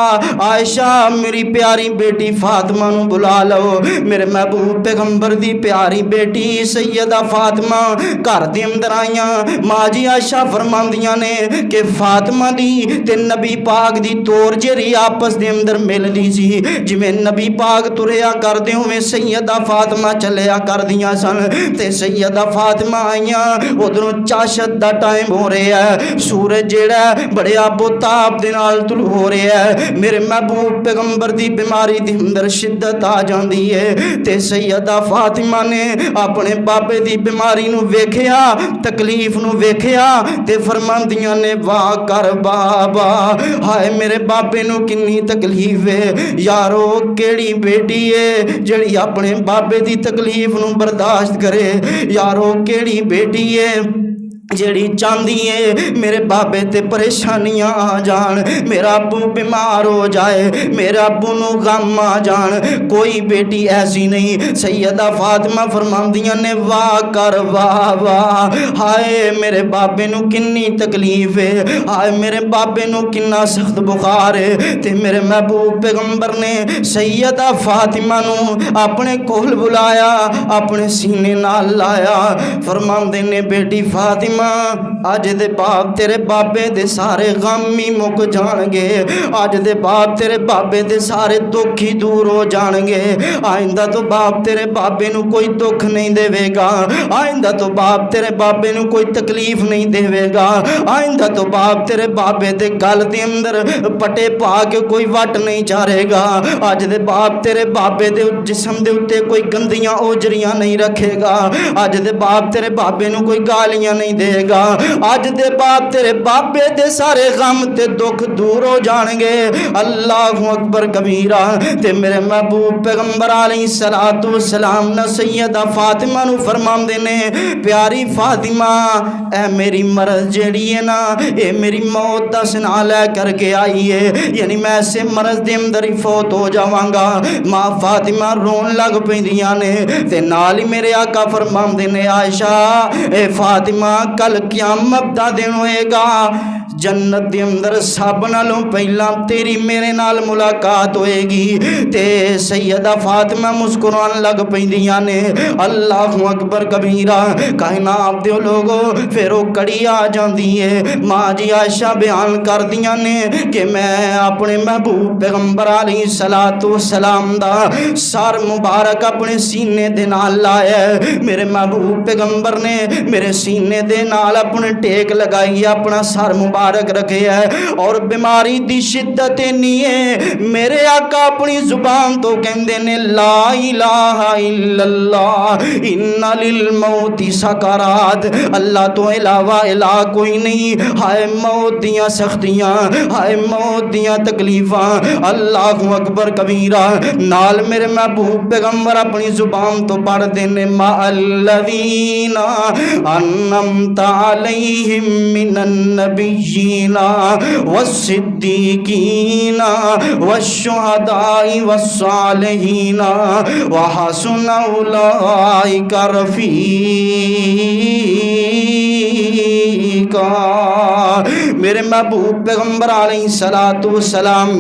عائشہ میری پیاری بیٹی فاطمہ نو بلا لو. میرے محبوب پیغمبر دی پیاری بیٹی سیدہ فاطمہ گھر دے اندر آئیاں. ماں جی عائشہ فرماندیاں نے کہ فاطمہ دی تے نبی پاک دی طور جری آپس دے اندر مل دی سی. جویں نبی پاک تریا کردے ہوئے سیدہ فاطمہ چلیا کردیاں سن تے سیدہ فاطمہ آئیاں. ادھروں چاشت دا ٹائم ہو رہا ہے, سورج جیڑا بڑے آبو تاب دے نال طلوع ہو رہا ہے. میرے محبوب پیغمبر دی بیماری دی اندر شدت آ جاندی ہے تے سیدہ فاطمہ نے اپنے بابے دی بیماری نو ویکھیا, تکلیف نو ویکھیا تے فرماندیاں نے واہ کر بابا, ہائے میرے بابے نو کنی تکلیف ہے. یارو کیڑی بیٹی ہے جڑی اپنے بابے دی تکلیف نو برداشت کرے. یارو کیڑی بیٹی ہے جیڑی چاندی ہے میرے بابے تے پریشانیاں آ جان, میرا ابو بیمار ہو جائے, میرا ابو نو غم آ جان. کوئی بیٹی ایسی نہیں. سیدہ فاطمہ فرماندیاں نے واہ کر واہ واہ, ہائے میرے بابے نو کنی تکلیف ہے, ہائے میرے بابے نو کنا سخت بخار ہے. تے میرے محبوب پیغمبر نے سیدہ فاطمہ نو اپنے کول بلایا, اپنے سینے نال لایا. فرماندے نے بیٹی فاطمہ فاطمہ اج دے بعد تیرے بابے دے سارے غم ہی مک جان گے، اج دے بعد تیرے بابے دے سارے دکھ ہی دور ہو جان گے، آئندہ تو باپ تیرے بابے نو کوئی دکھ نہیں دے گا، آئندہ تو باپ تیرے بابے نو کوئی تکلیف نہیں دے گا، آئندہ تو باپ تیرے بابے دے گل دے اندر پٹے پا کے کوئی وٹ نہیں چارے گا، اج دے باپ تیرے بابے دے جسم دے اتے کوئی گندیاں اوجریاں نہیں رکھے گا، اج دے باپ تیرے بابے نو کوئی گالیاں نہیں دے گا، اج دے باپ تیرے بابے دے سارے غم تے دکھ دور ہو جان گے۔ اللہ اکبر کبیرہ۔ تے میرے محبوب پیغمبر علیہ السلام نہ سیدہ فاطمہ نو فرماندے نے پیاری فاطمہ اے میری مرض جیڑی ہے نا اے میری موت دا سنا لے کر کے آئی ہے، یعنی میں ایسے مرض دے اندر ہی فوت ہو جاواں گا۔ ماں فاطمہ رون لگ پیندیاں نے تے نال ہی میرے آقا فرماندے نے عائشہ اے فاطمہ کل قیامت دا دن ہوئے گا، جنت دے اندر سب نالوں پہلا تیری میرے نال ملاقات ہوئے گی۔ تے سیدہ فاطمہ مسکران لگ پیندیاں نے۔ اللہ اکبر کبیرہ۔ کائنات دے لوگو پھر وہ کڑی آ جاندی ہے، ماں جی عائشہ بیان کر دیاں نے کہ میں اپنے محبوب پیغمبر علیہ السلام دا سر مبارک اپنے سینے دے نال لایا ہے، میرے محبوب پیغمبر نے میرے سینے دے نال اپنے ٹیک لگائی اپنا سر مبارک رکھے ہے، اور بیماری دی شدت نہیں ہے، میرے آقا اپنی زبان تو کہندے نے لا الہ الا اللہ ان للموت سکرات، اللہ تو علاوہ الہ کوئی نہیں، ہائے موت دیاں سختیاں، ہائے موت دیاں تکلیفاں۔ اللہ اکبر کبیرہ۔ نال میرے محبوب پیغمبر اپنی زبان تو پڑھ دینے ما الذین انعمت علیہم من النبیین والصدیقین والشہداء والصالحین وحسن اولئک رفیقا۔ میرے محبوب پیغمبر علیہ السلام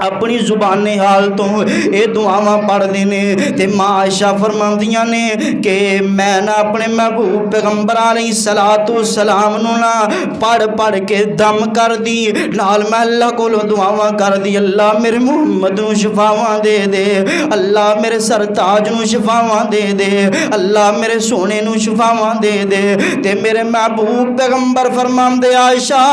اپنی زبان حال تو اے دعاواں پڑھ دینے تے ماں عائشہ فرماندیاں نے کہ میں نہ اپنے محبوب پیغمبر علیہ السلام نو نہ پڑھ کے دم کر دی، نال میں اللہ کو دعاواں کر دی اللہ میرے محمد نو شفاواں دے دے، اللہ میرے سرتاج نو شفاواں دے دے، اللہ میرے سونے نو شفاواں دے دے۔ تے میرے محبوب پیغمبر فرماندے عائشہ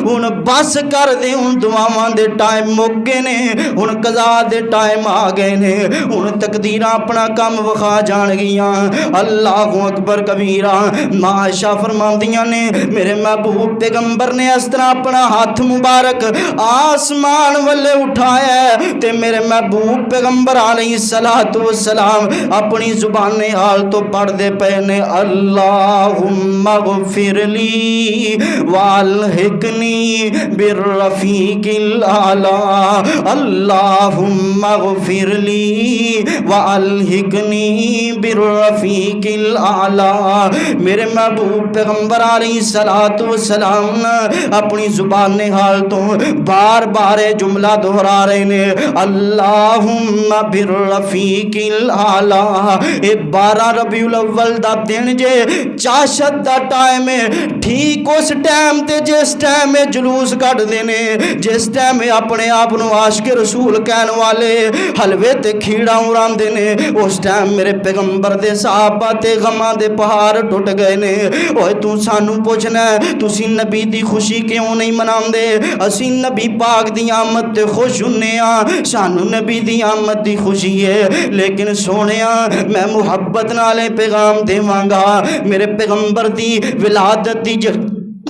ہن بس کر دے، ہن دعاواں دے ٹائم مک گئے، ہن قضا دے ٹائم آ گئے نے، ہن تقدیراں اپنا کام وکھا جان گیاں۔ اللہ اکبر کبیرہ۔ ماں عائشہ فرماندیاں نے میرے محبوب پیغمبر نے اس طرح اپنا ہاتھ مبارک آسمان والے اٹھایا ہے تے میرے محبوب پیغمبر علیہ السلام اپنی زبان حال تو پڑھ دے پے نے اللہم اغفر لی والحقنی بالرفیق الاعلی، اللہم اغفر لی والحقنی بالرفیق الاعلی۔ میرے محبوب پیغمبر علیہ السلام اپنی زبان حال تو بار بار جملہ دہرا رہے نے اللہم بالرفیق الاعلی۔ اے 12 ربیع الاول دا دن جے چاشت دا ٹائم ہے، ٹھیک اس ٹائم تے جس ٹائم جلوس کٹ دینے، جس ٹائم اپنے آپ نو عاشق رسول کہن والے حلوے تے کھیڑا اڑان دینے، اس ٹائم میرے پیغمبر دے صحابہ تے غماں دے پہاڑ ٹوٹ گئے نے۔ اوے تو سانو پوچھنا ہے تسی نبی دی خوشی کیوں نہیں مناندے؟ اسی نبی پاک دی آمد تے خوش ہونے ہاں، سانو نبی دی آمد دی خوشی ہے، لیکن سونیا میں محبت نالے پیغام دیواں گا، میرے پیغمبر دی ولادت دی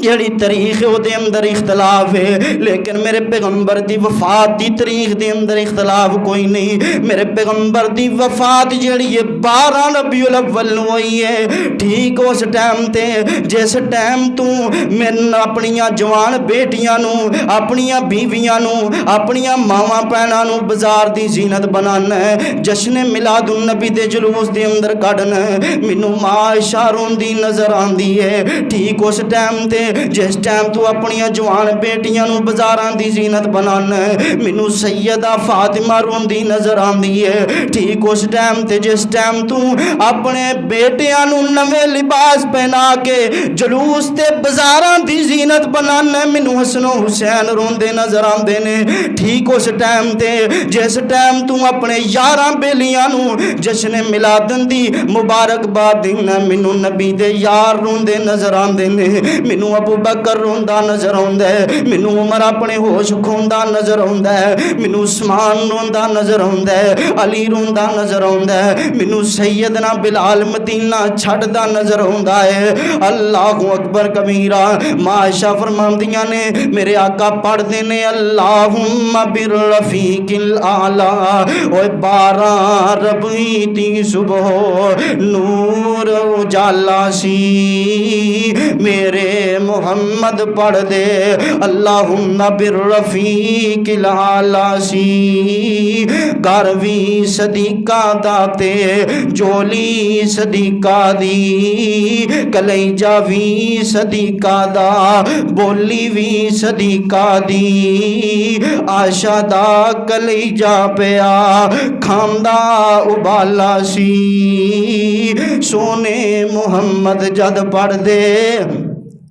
جڑی تاریخ او دے اندر اختلاف ہے، لیکن میرے پیغمبر دی وفات دی تاریخ دے اندر اختلاف کوئی نہیں۔ میرے پیغمبر دی وفات جڑی ہے 12 ربیع الاول نو ہوئی ہے، ٹھیک اس ٹائم تے جس ٹائم تو میں اپنیاں جوان بیٹیاں نو، اپنیاں بیویاں نو، اپنیاں ماواں پہناں نو بازار دی زینت بنانا ہے، جشن میلاد النبی دے جلوس دے اندر کڈنا ہے، مینوں ماں عائشہ روندی نظر آندی ہے۔ ٹھیک اس ٹائم تے جس ٹائم تو اپنی جوان بیٹیاں نو بازاراں دی زینت بنانا مینوں سیدہ فاطمہ روندی نظر آندی ہے ٹھیک اس ٹائم تے جس ٹائم تو اپنے بیٹیاں نو نویں لباس پہنا کے جلوس تے بازاراں دی زینت بنانا مینوں حسن و حسین روندے نظر آندے نے ٹھیک اس ٹائم تے جس ٹائم تو اپنے یاراں بیلیاں نو جشن میلادن دی مبارک باد دینا مینوں نبی دے یار روندے نظر آندے نے مینوں ابو بکر روندا نظر آوندا ہے مینوں عمر اپنے ہوش کھوندا نظر آوندا ہے مینوں عثمان روندا نظر آوندا ہے علی روندا نظر آوندا ہے مینوں سیدنا بلال مدینہ چھڈدا نظر آوندا ہے اللہ اکبر کبیرہ معاشہ فرماندیاں نے میرے آقا پڑھدے نے اللہم بالرفیق الاعلی اوے 12 ربی تی صبح نور اجالا سی میرے محمد پڑھ دے اللہم بالرفیق الاعلی سی 11ویں صدیقہ داتے جولی صدیقہ دی کلیجہ 20 صدیقہ دا بولی 20 صدیقہ دی آشا دا کلیجہ پیا کھاندا ابالا سی سونے محمد جد پڑھ دے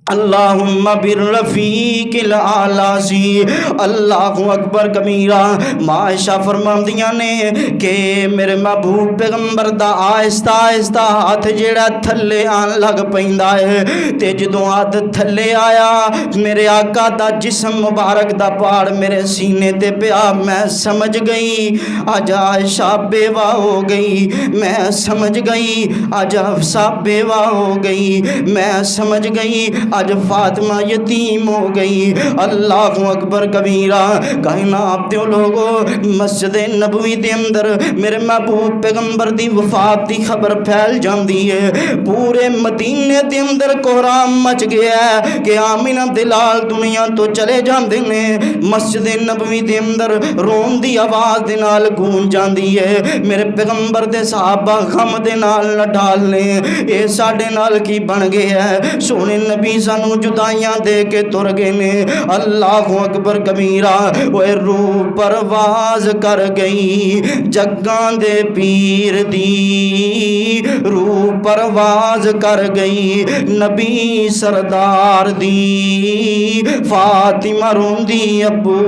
اللہم بالرفیق الاعلی سی اللہ اکبر کبیرہ معاشہ فرماندیاں نے کہ میرے محبوب پیغمبر دا آہستہ آہستہ ہاتھ جیڑا تھلے آن لگ پیندا ہے تے جدوں ہاتھ تھلے آیا میرے آقا دا جسم مبارک دا پاڑ میرے سینے تے پیا میں سمجھ گئی آج عائشہ بیوہ ہو گئی میں سمجھ گئی آج حفصہ بیوہ ہو گئی میں سمجھ گئی آج فاطمہ یتیم ہو گئی اللہ اکبر کبیرہ کہنا آپ دیو لوگو مسجد نبوی دے اندر میرے محبوب پیغمبر دی وفات دی خبر پھیل جاندی ہے پورے مدینے دے اندر کوہرام مچ گیا ہے کہ آمینہ دلال دنیا تو چلے جاندے نے مسجد نبوی دے اندر رون دی آواز دے نال گونج جاندی ہے میرے پیغمبر دے صحابہ غم دے نال نہ ڈالنے اے ساڈے نال کی بن گیا ہے سونے نبی سانو جدائیاں دے کے تر گئے نے اللہ اکبر کبیرہ وہ روح پرواز کر گئی جگاں دے پیر دی روح پرواز کر گئی نبی سردار دی فاطمہ روندی ابو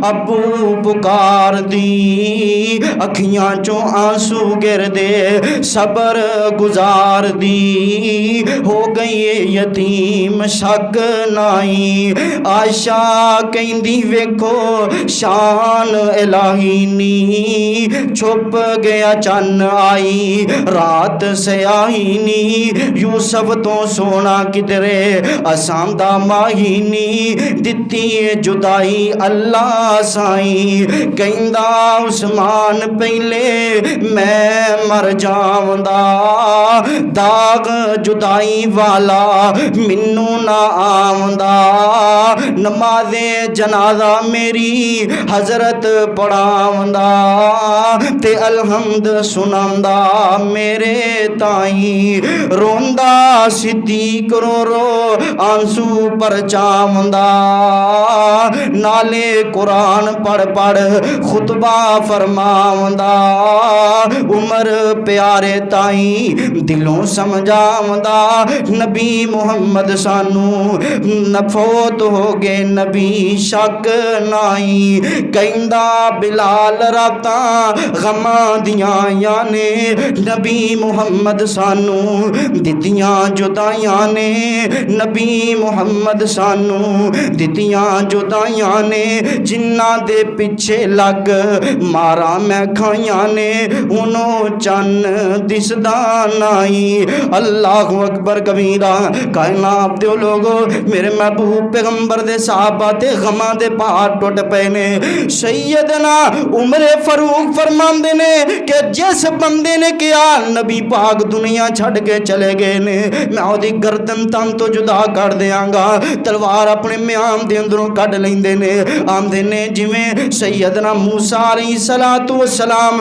ابو پکار دی اکھیاں چوں آنسو گر دے صبر گزار دی ہو گئی یتیم شک نائی عائشہ کہندی ویکھو شان الہی نی چھپ گیا چن آئی رات سیاہی نی یوسف تو سونا کدرے اسام دا ماہی نی دتی جدائی اللہ سائی کہندا عثمان پہلے میں مر جاوندا داغ جدائی والا منو نہ آوندا نماز جنازہ میری حضرت پڑھاوندا تے الحمد سناندا میرے تائیں روندا صدیق رو رو آنسو پر چاوندا نالے قرآن پڑھ پڑھ خطبہ فرماوندا عمر پیارے تائیں دلوں سمجھاوندا نبی محمد سانو نفوت ہو گے نبی شک نائی کہندا بلال راتاں غماں دیاں یانے نبی محمد سانو دتیاں جدائیاں نے نبی محمد سانو دتیاں جدائیاں نے جنہ دے پیچھے لگ مارا میں کھائیاں نے انہوں چن دسدا نائی اللہ اکبر کبیرہ کائنا آپ دیو لوگو میرے محبوب پیغمبر دے صحابہ تے غماں دے پہاڑ ٹوٹ پے نے سیدنا عمر فاروق فرماندے نے کہ جس بندے نے کیا نبی پاک دنیا چھڑ کے چلے گئے نے میں او دی گردن تن تو جدا کر دیاں گا تلوار اپنے میام دے اندروں کڈ لیندے نے آندے نے جویں سیدنا موسیٰ علیہ السلام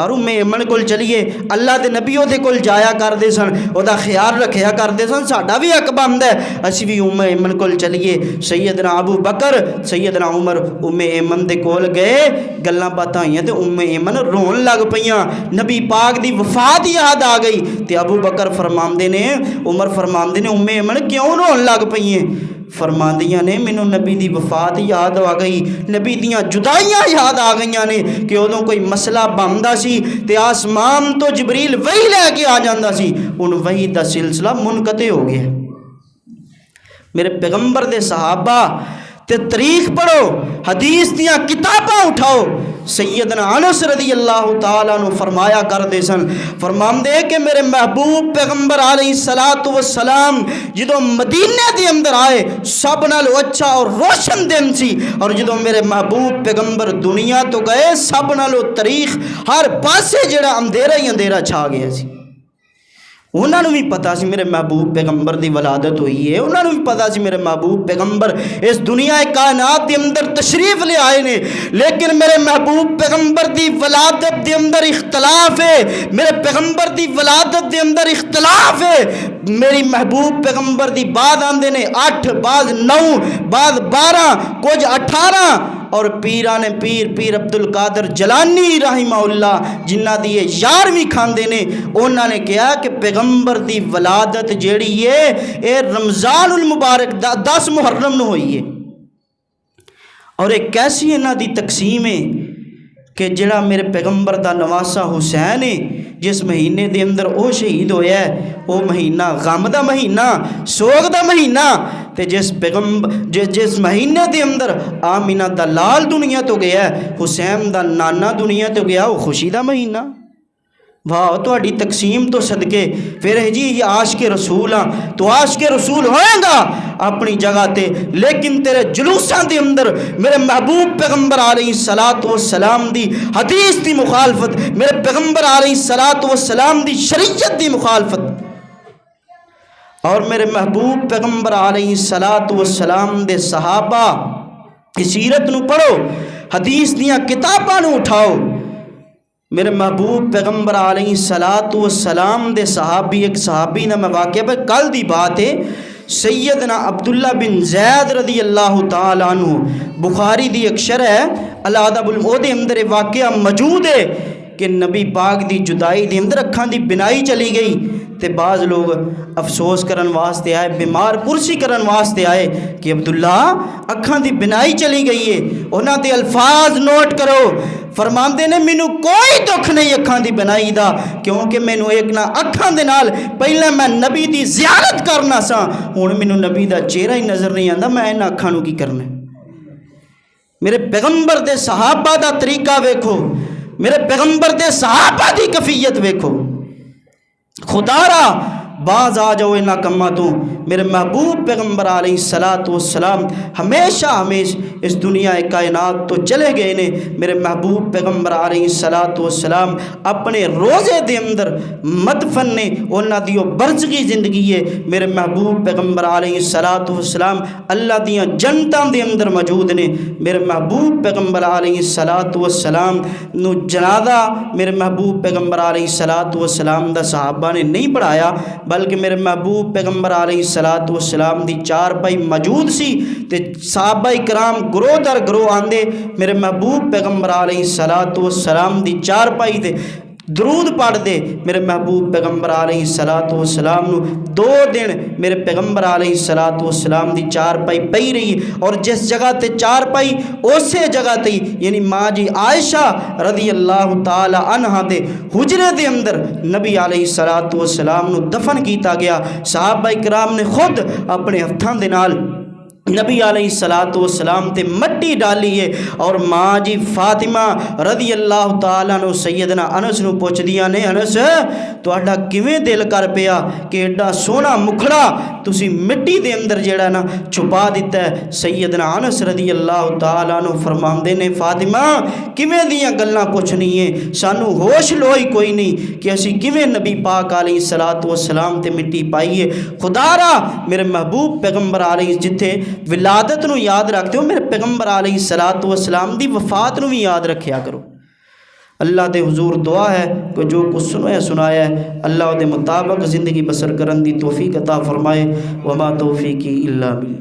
یار اُمّے ایمن کول چلیے، اللہ دے نبی دے کول جایا کرتے سن، وہ خیال رکھیا کرتے سن، ساڈا بھی حق بنتا ہے اسی بھی اُمّے ایمن کول چلیے۔ سیدنا ابو بکر سیدنا عمر اُمّے ایمن دے کول گئے، گلاں باتاں ہوئیاں تے اُمّے ایمن رون لگ پیاں، نبی پاک دی وفات یاد آ گئی تے ابو بکر فرماندے نے، عمر فرماندے نے اُمّے ایمن کیوں رون لگ پئیں؟ فرماندیاں نے مینوں نبی دی وفات یاد آ گئی، نبی دیاں جدائیاں یاد آ گئیاں نے کہ ادوں کوئی مسئلہ بندا سی تے آسمان تو جبریل وحی لے کے آ جاندا سی، ہن وحی دا سلسلہ منقطع ہو گیا۔ میرے پیغمبر دے صحابہ تے تاریخ پڑھو، حدیث دیاں کتاباں اٹھاؤ۔ سیدنا انس رضی اللہ تعالیٰ عنہ فرمایا کرتے سن، فرماندے کہ میرے محبوب پیغمبر علیہ السلام جدوں مدینے دے اندر آئے سب نالوں اچھا اور روشن دن سی، اور جدوں میرے محبوب پیغمبر دنیا تو گئے سب نالوں تاریخ ہر پاسے جڑا اندھیرا ہی اندھیرا چھا گیا سی۔ انہوں نے بھی پتا سی میرے محبوب پیغمبر دی ولادت ہوئی ہے، انہوں نے بھی پتا سی میرے محبوب پیغمبر اس دنیا کائنات دے اندر تشریف لے آئے نے، لیکن میرے محبوب پیغمبر دی ولادت دے اندر اختلاف ہے، میرے پیغمبر دی ولادت دے اندر اختلاف ہے۔ میری محبوب پیغمبر دی بعد آندے نے 8، بعض 9، بعض 12، کچھ 18، اور پیران پیر عبد القادر جلانی رحمہ اللہ جنہ دی یہ 11ویں کھاندے نے، انہوں نے کہا کہ پیغمبر دی ولادت جیڑی ہے اے رمضان المبارک 10 محرم نو ہوئی ہے، اور ایک کیسی انہاں دی تقسیم ہے کہ جڑا میرے پیغمبر دا نواسا حسین ہے جس مہینے دے اندر او شہید ہویا ہے، او مہینہ غم دا مہینہ، سوگ دا مہینہ، تے جس مہینے دے اندر آمینہ دا لال دنیا تو گیا ہے، حسین دا نانا دنیا تو گیا، وہ خوشی دا مہینہ۔ واہ تہاڈی تقسیم تو صدقے، پھر جی یہ عاشق رسول ہاں تو عاشق رسول ہوئے گا اپنی جگہ تے، لیکن تیرے جلوساں دے اندر میرے محبوب پیغمبر علیہ السلام دی حدیث دی مخالفت، میرے پیغمبر علیہ السلام دی شریعت دی مخالفت، اور میرے محبوب پیغمبر علیہ السلام دے صحابہ کی سیرت نو پڑھو، حدیث دیاں کتاباں نو اٹھاؤ۔ میرے محبوب پیغمبر علیہ السلام دے صحابی، ایک صحابی نہ میں واقعہ پہ کل دی بات ہے، سیدنا عبداللہ بن زید رضی اللہ تعالیٰ عنہ، بخاری دی ایک شرح ہے الادب المفرد دے اندر واقعہ موجود ہے کہ نبی پاک دی جدائی دے اندر اکھاں دی بنائی چلی گئی تے بعض لوگ افسوس کرن واسطے آئے، بیمار پرسی کرن واسطے آئے کہ عبداللہ اکھاں دی بنائی چلی گئی ہے، انہاں دے الفاظ نوٹ کرو، فرماندے نے مینوں کوئی دکھ نہیں اکھاں دی بنائی دا، کیونکہ مینوں ایک نہ اکھاں دے نال پہلے میں نبی دی زیارت کرنا سا، ہن مینوں نبی دا چہرہ ہی نظر نہیں آندا، میں انہاں اکھاں نوں کی کرنا۔ میرے پیغمبر دے صحابہ دا طریقہ ویکھو، میرے پیغمبر دے صحابہ دی کفیت ویکھو، خدا را باز آ جاؤ انہاں کماں تو۔ میرے محبوب پیغمبر علیہ السلام ہمیشہ اس دنیا کائنات تو چلے گئے نے۔ میرے محبوب پیغمبر علیہ السلام اپنے روزے دے اندر مدفن نے، انہاں دیو برزگی زندگی ہے۔ میرے محبوب پیغمبر علیہ السلام اللہ دیاں جنتاں دے اندر موجود نے۔ میرے محبوب پیغمبر علیہ السلام نو جنازہ میرے محبوب پیغمبر علیہ السلام دا صحابہ نے نہیں پڑھایا، بلکہ میرے محبوب پیغمبر علیہ السلام دی 4 پائی موجود سی تے صحابہ کرام گروہ در گروہ آندے میرے محبوب پیغمبر علیہ السلام دی 4 پائی تے درود پڑھ دے۔ میرے محبوب پیغمبر علیہ السلام نو 2 دن میرے پیغمبر علیہ السلام دی 4 پائی پئی رہی، اور جس جگہ تے 4 پائی اسی جگہ تے یعنی ماں جی عائشہ رضی اللہ تعالی عنہا دے حجرے دے اندر نبی علیہ السلام نو دفن کیتا گیا۔ صحابہ کرام نے خود اپنے ہتھاں دے نال نبی علیہ السلام تے مٹی ڈالی ہے، اور ماں جی فاطمہ رضی اللہ تعالیٰ نو سیدنا انس نو پوچھ دیا نے، انس تہاڈا کیویں دل کر پیا کہ ایڈا سونا مکھڑا تسی مٹی دے اندر جیڑا نا چھپا دیتا ہے؟ سیدنا انس رضی اللہ تعالیٰ نو فرماندے نے، فاطمہ کیویں دیاں گلاں پوچھنی ہے، سانو ہوش لوئی کوئی نہیں کہ اسی کیویں نبی پاک علیہ السلام تے مٹی پائی ہے۔ خدا را میرے محبوب پیغمبر علیہ جتھے ولادت نو یاد رکھتے ہو، میرے پیغمبر علیہ السلام دی وفات نو بھی یاد رکھیا کرو۔ اللہ دے حضور دعا ہے کہ جو کچھ سنایا ہے اللہ دے مطابق زندگی بسر کرن دی توفیق عطا فرمائے۔ وما توفیقی الا باللہ۔